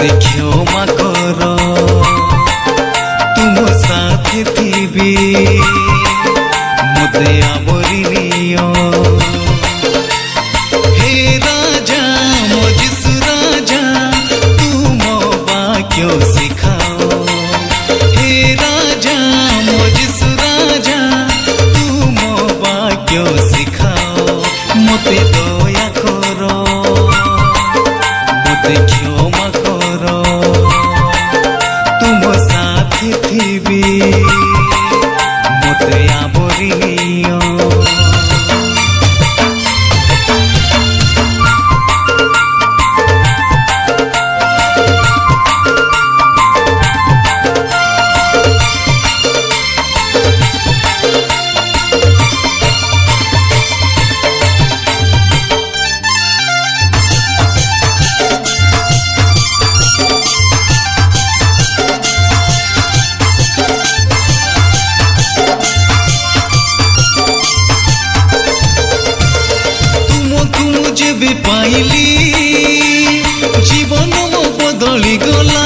मते क्षमा कर तुम साथी थी मते आवरी नियो हे राजा मो जिसु राजा तुम वाक्य सिखाओ हे राजा मो जिसु राजा तुम वाक्य सिखाओ मते दया करो मते क्षमा करो तुम साथी थी मते आवरी नियो भी पाइली जीवन मो बदली गला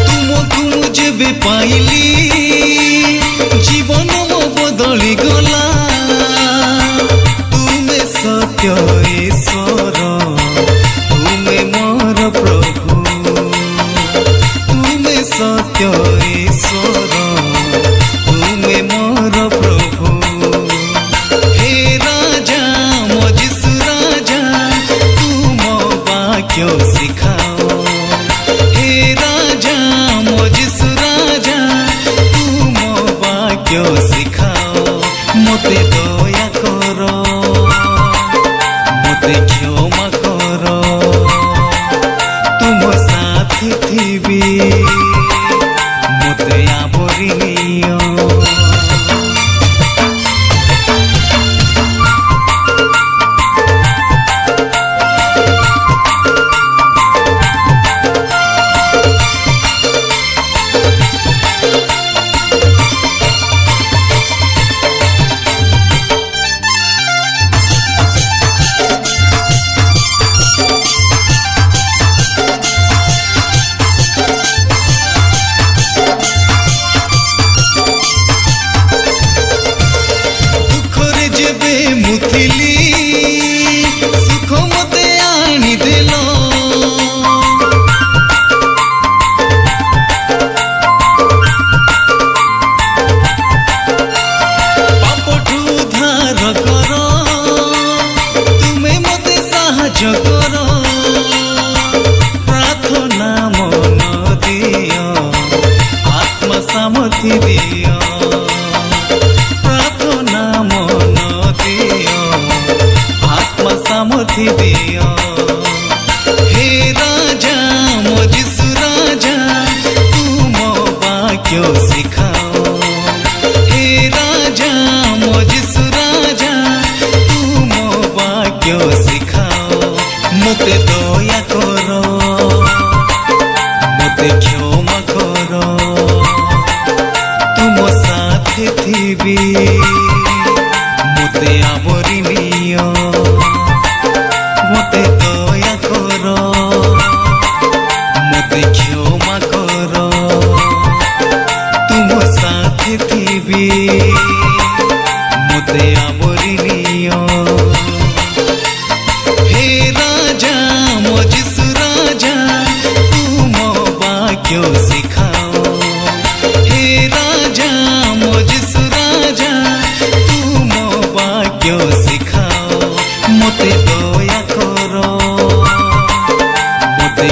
तुमको मुझे भी पाइली जीवन मो बदली गला तुम्हें सत्य ईश्वर तुम्हें मोर प्रभु तुम्हें सत्य ईश्वर तुम्हें मोर प्रभु हे राजा मो जिसु राजा तुम वाक्य सिखाओ हे राजा मो जिसु राजा तुम वाक्य सिखाओ मते दया करो मते क्षमा करो तुम साथी थी मते आवरी नियो मुथिली सुख मते आनी देल पापठू उद्धार कर तुम्हें मते साहाय्य कर प्रार्थना मन दियो आत्मा सामर्थ्य दियो प्रार्थना मन आत्मा सामर्थ्य दियो हे राजा मो जिसु राजा तुम वाक्य सिखाओ हे राजा मो जिसु राजा तुम वाक्य सिखाओ मते दया करो मते क्षमा करो तुम साथी थी मते आवरी नियो मते दया करो मते क्षमा करो तुम साथी थी मते आवरी नियो हे राजा मो जिसु राजा तुम वाक्य सिखाओ हे राजा मो जिसु राजा तुम वाक्य सिखाओ मते दया करो मते